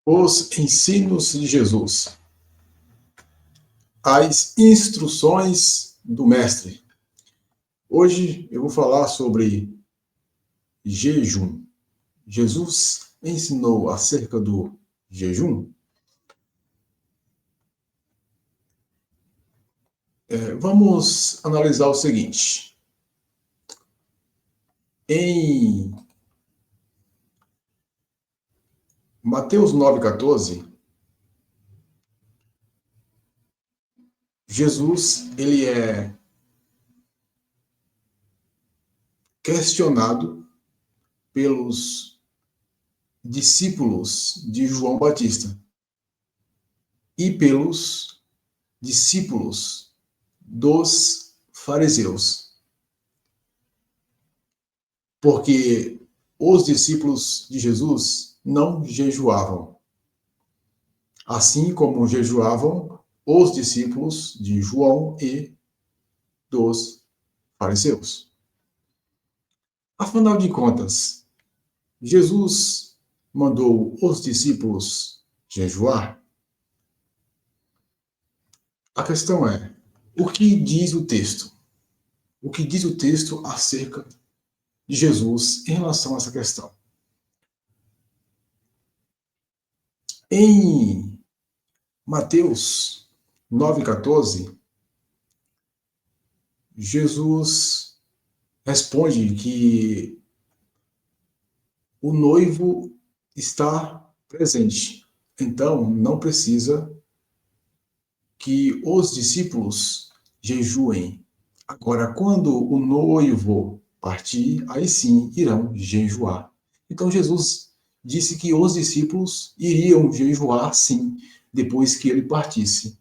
Os ensinos de Jesus. As instruções do Mestre. Hoje eu vou falar sobre jejum. Jesus ensinou acerca do jejum? Vamos analisar o seguinte. Em Mateus 9,14, Jesus ele é questionado pelos discípulos de João Batista e pelos discípulos dos fariseus. Porque os discípulos de Jesus não jejuavam, assim como jejuavam os discípulos de João e dos fariseus. Afinal de contas, Jesus mandou os discípulos jejuar? A questão é, o que diz o texto? O que diz o texto acerca de Jesus em relação a essa questão? Em Mateus 9,14, Jesus responde que o noivo está presente, então não precisa que os discípulos jejuem. Agora, quando o noivo partir, aí sim irão jejuar. Então Jesus disse que os discípulos iriam jejuar sim, depois que ele partisse.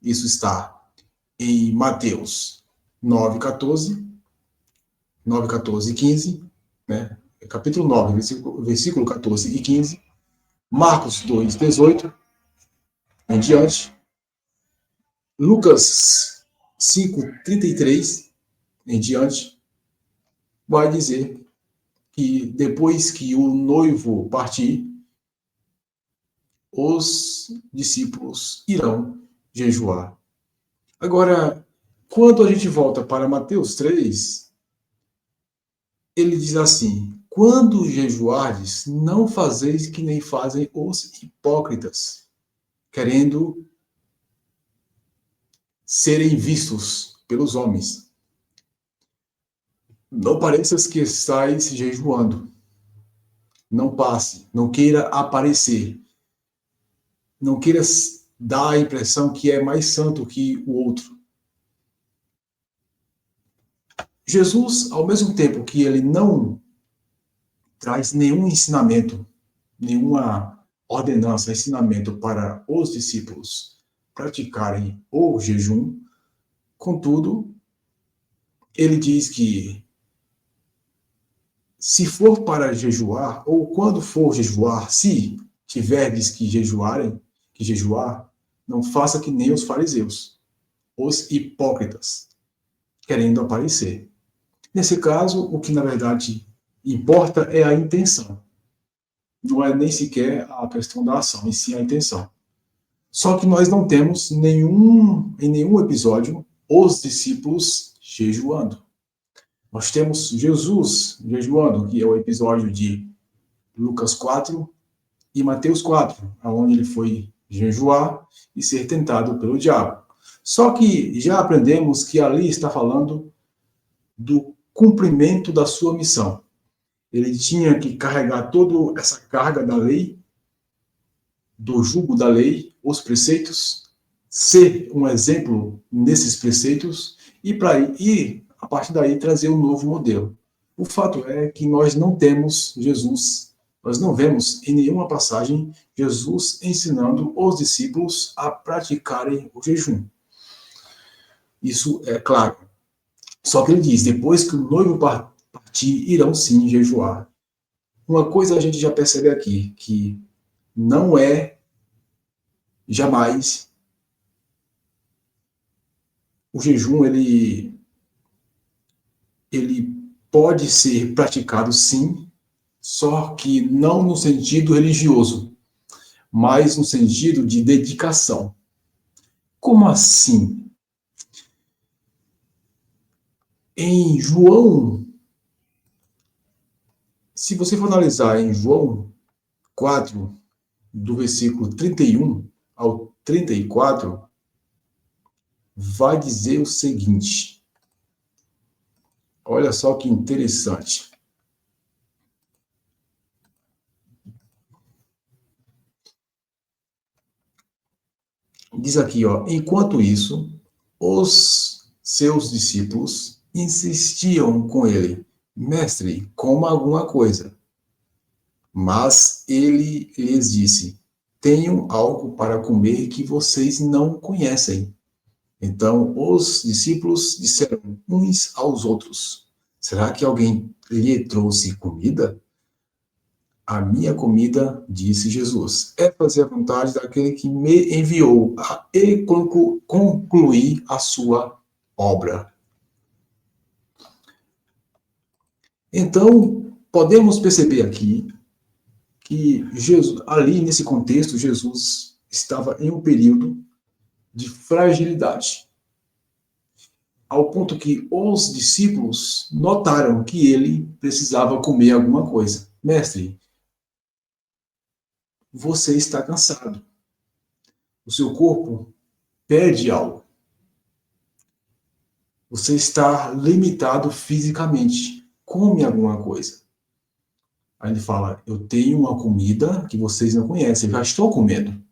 Isso está em Mateus 9,14, 9,14 e 15, né? Capítulo 9, versículo 14 e 15, Marcos 2, 18, em diante, Lucas 5, 33, em diante, vai dizer que depois que o noivo partir, os discípulos irão jejuar. Agora, quando a gente volta para Mateus 3, ele diz assim: quando jejuardes, não fazeis que nem fazem os hipócritas, querendo serem vistos pelos homens. Não pareças que estais jejuando. Não passe, não queira aparecer. Não queira dar a impressão que é mais santo que o outro. Jesus, ao mesmo tempo que ele não traz nenhum ensinamento, nenhuma ordenança, ensinamento para os discípulos praticarem o jejum, contudo, ele diz que se for para jejuar, ou quando for jejuar, se tiverdes que jejuar, não faça que nem os fariseus, os hipócritas, querendo aparecer. Nesse caso, o que na verdade importa é a intenção. Não é nem sequer a questão da ação, e sim a intenção. Só que nós não temos em nenhum episódio os discípulos jejuando. Nós temos Jesus jejuando, que é o episódio de Lucas 4 e Mateus 4, onde ele foi jejuar e ser tentado pelo diabo. Só que já aprendemos que ali está falando do cumprimento da sua missão. Ele tinha que carregar toda essa carga da lei, do jugo da lei, os preceitos, ser um exemplo nesses preceitos e a partir daí trazer um novo modelo. O fato é que nós não temos Jesus, nós não vemos em nenhuma passagem Jesus ensinando os discípulos a praticarem o jejum. Isso é claro. Só que ele diz, depois que o noivo partir, irão sim jejuar. Uma coisa a gente já percebe aqui, que não é jamais o jejum, ele pode ser praticado sim, só que não no sentido religioso. mas no sentido de dedicação. Como assim? Em João, se você for analisar em João 4, do versículo 31 ao 34, vai dizer o seguinte. Olha só que interessante. Diz aqui, ó, enquanto isso, os seus discípulos insistiam com ele, mestre, coma alguma coisa. Mas ele lhes disse, tenho algo para comer que vocês não conhecem. Então os discípulos disseram uns aos outros, será que alguém lhe trouxe comida? A minha comida, disse Jesus, é fazer a vontade daquele que me enviou e concluir a sua obra. Então, podemos perceber aqui que Jesus, ali nesse contexto, Jesus estava em um período de fragilidade, ao ponto que os discípulos notaram que ele precisava comer alguma coisa. Mestre, você está cansado. O seu corpo pede algo. Você está limitado fisicamente. Come alguma coisa. Aí ele fala, eu tenho uma comida que vocês não conhecem, eu já estou comendo,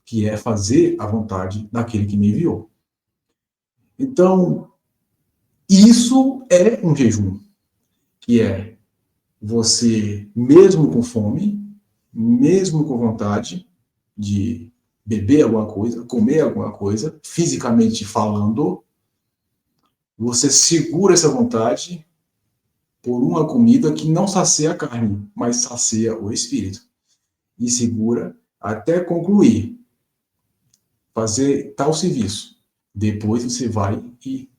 que é fazer a vontade daquele que me enviou. Então, isso é um jejum, que é você, mesmo com fome, mesmo com vontade de beber alguma coisa, comer alguma coisa, fisicamente falando, você segura essa vontade por uma comida que não sacia a carne, mas sacia o espírito. E segura até concluir, fazer tal serviço. Depois você vai e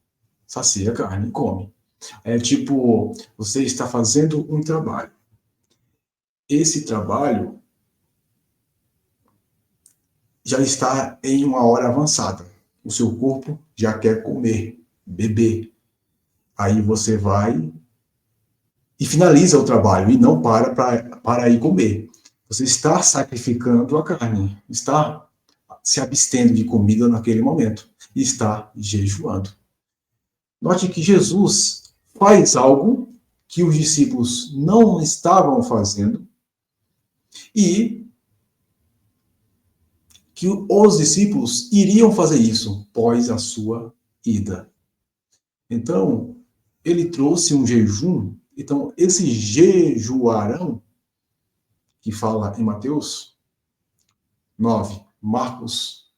sacia a carne e come. É tipo, você está fazendo um trabalho. Esse trabalho já está em uma hora avançada. O seu corpo já quer comer, beber. Aí você vai e finaliza o trabalho e não para ir comer. Você está sacrificando a carne, está se abstendo de comida naquele momento, está jejuando. Note que Jesus faz algo que os discípulos não estavam fazendo e que os discípulos iriam fazer isso após a sua ida. Então, ele trouxe um jejum. Então, esse jejuarão, que fala em Mateus 9, Marcos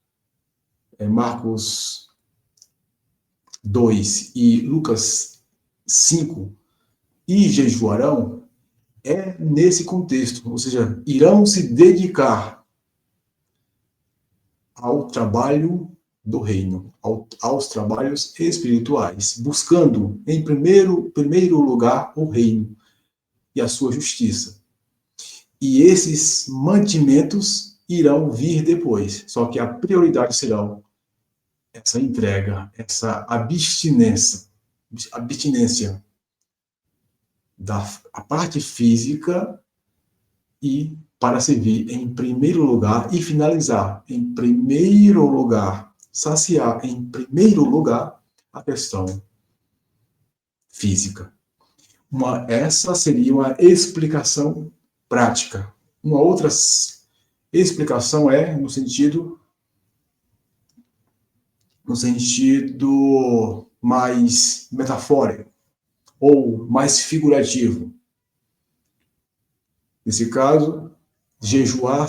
2 e Lucas 5, e jejuarão, é nesse contexto, ou seja, irão se dedicar ao trabalho do reino, aos trabalhos espirituais, buscando em primeiro lugar o reino e a sua justiça. E esses mantimentos irão vir depois, só que a prioridade será essa entrega, essa abstinência da a parte física e para servir em primeiro lugar e finalizar em primeiro lugar, saciar em primeiro lugar a questão física. Essa seria uma explicação prática. Uma outra explicação é no sentido mais metafórico ou mais figurativo. Nesse caso, jejuarão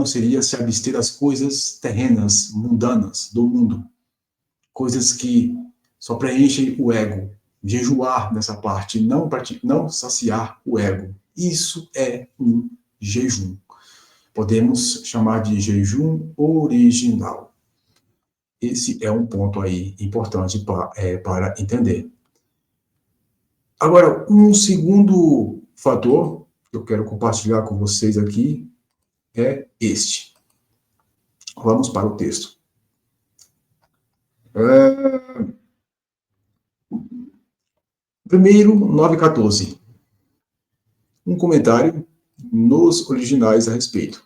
seria se abster das coisas terrenas, mundanas do mundo, coisas que só preenchem o ego. Jejuar nessa parte, não saciar o ego. Isso é um jejum. Podemos chamar de jejum original. Esse é um ponto aí importante para entender. Agora, um segundo fator que eu quero compartilhar com vocês aqui é este. Vamos para o texto. Primeiro, 9:14. Um comentário nos originais a respeito.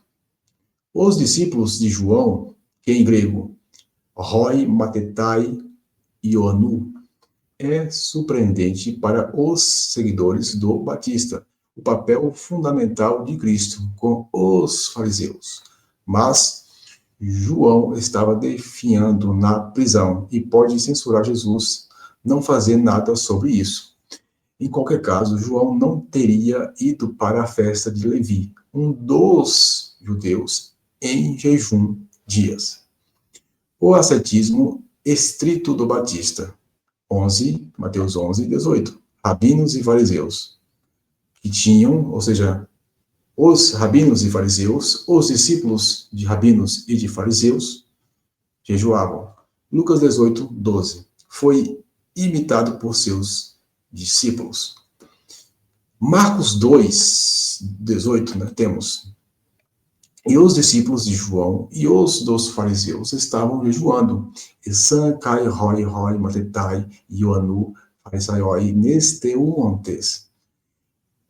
Os discípulos de João, que em grego, Roi, Matetai e Onu, é surpreendente para os seguidores do Batista, o papel fundamental de Cristo com os fariseus. Mas João estava definhando na prisão e pode censurar Jesus, não fazer nada sobre isso. Em qualquer caso, João não teria ido para a festa de Levi, um dos judeus, em jejum dias. O ascetismo estrito do Batista. Mateus 11:18. Rabinos e fariseus, que tinham, ou seja, os rabinos e fariseus, os discípulos de rabinos e de fariseus, jejuavam. Lucas 18:12. Foi imitado por seus discípulos. Marcos 2:18, né, temos: e os discípulos de João e os dos fariseus estavam jejuando. Esan, Kai, Roi, Matetai, Ioanu, Farisaioi, Nesteuontes.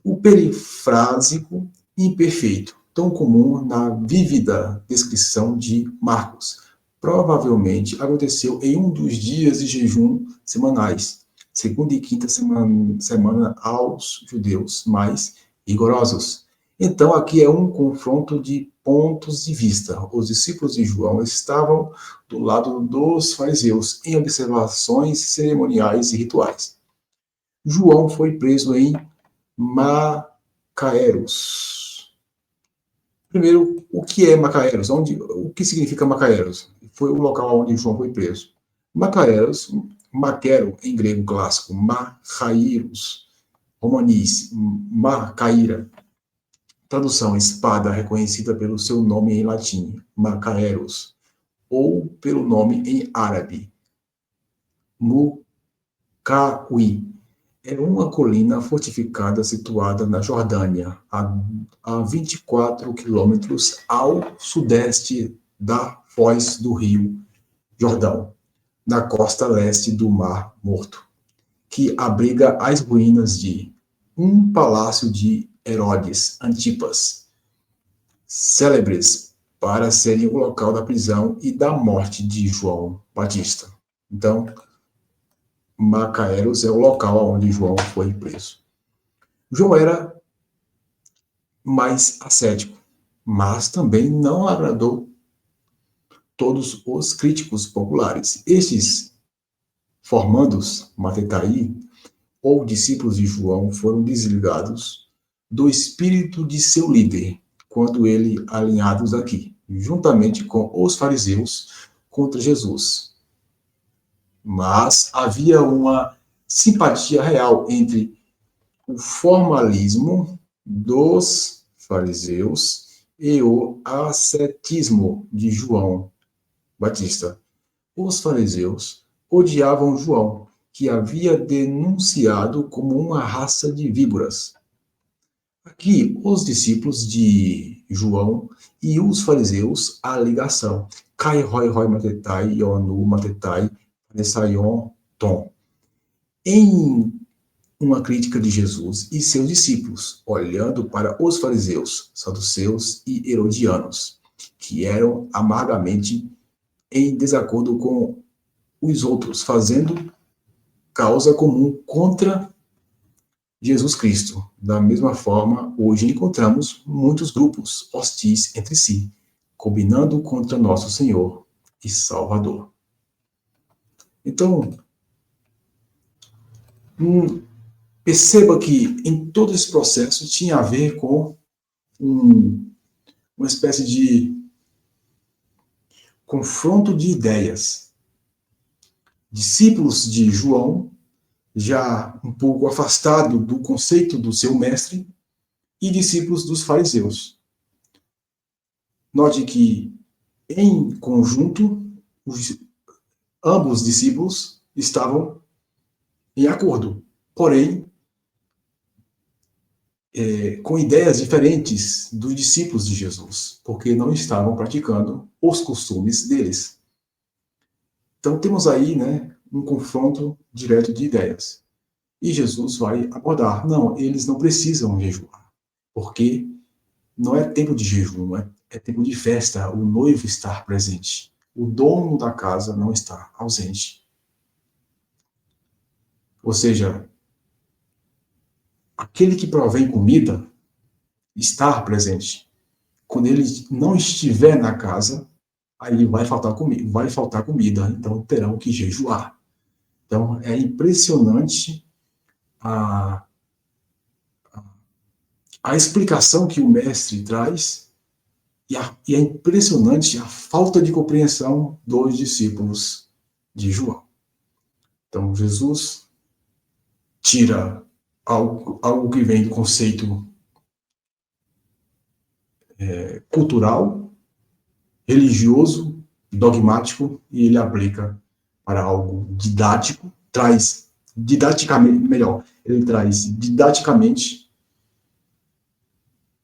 O perifrásico imperfeito, tão comum na vívida descrição de Marcos, provavelmente aconteceu em um dos dias de jejum semanais, segunda e quinta semana aos judeus mais rigorosos. Então, aqui é um confronto de pontos de vista. Os discípulos de João estavam do lado dos fariseus em observações cerimoniais e rituais. João foi preso em Macaeros. Primeiro, o que é Macaeros? O que significa Macaeros? Foi o local onde João foi preso. Macaeros, Maquero em grego clássico, Macairos, romanis, Macaíra. Tradução: espada, reconhecida pelo seu nome em latim, Macaeros, ou pelo nome em árabe, Mukawi. É uma colina fortificada situada na Jordânia, a 24 quilômetros ao sudeste da foz do rio Jordão, na costa leste do Mar Morto, que abriga as ruínas de um palácio de Herodes Antipas, célebres para serem o local da prisão e da morte de João Batista. Então, Macaeros é o local onde João foi preso. João era mais ascético, mas também não agradou todos os críticos populares. Estes formandos, Matetai, ou discípulos de João, foram desligados do espírito de seu líder, quando ele alinhados aqui, juntamente com os fariseus, contra Jesus. Mas havia uma simpatia real entre o formalismo dos fariseus e o ascetismo de João Batista. Os fariseus odiavam João, que havia denunciado como uma raça de víboras. Aqui, os discípulos de João e os fariseus, a ligação. Kai, Roi, Matetai, Ionu, Matetai, Nessaion, Tom. Em uma crítica de Jesus e seus discípulos, olhando para os fariseus, saduceus e herodianos, que eram amargamente em desacordo com os outros, fazendo causa comum contra Jesus Cristo. Da mesma forma, hoje encontramos muitos grupos hostis entre si, combinando contra nosso Senhor e Salvador. Então, perceba que em todo esse processo tinha a ver com uma espécie de confronto de ideias. Discípulos de João, já um pouco afastado do conceito do seu mestre, e discípulos dos fariseus. Note que, em conjunto, ambos discípulos estavam em acordo, porém, com ideias diferentes dos discípulos de Jesus, porque não estavam praticando os costumes deles. Então temos aí, né, um confronto direto de ideias. E Jesus vai abordar, não, eles não precisam jejuar, porque não é tempo de jejum, é tempo de festa, o noivo está presente. O dono da casa não está ausente. Ou seja, aquele que provém comida está presente. Quando ele não estiver na casa, aí vai faltar comida, então terão que jejuar. Então é impressionante a, a explicação que o mestre traz e é impressionante a falta de compreensão dos discípulos de João. Então Jesus tira algo que vem do conceito cultural, religioso, dogmático, e ele aplica para algo didático, traz didaticamente, melhor, ele traz didaticamente,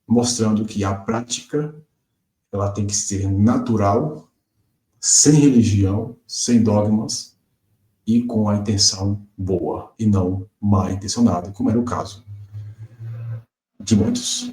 mostrando que a prática ela tem que ser natural, sem religião, sem dogmas e com a intenção boa e não mal intencionada, como era o caso de muitos.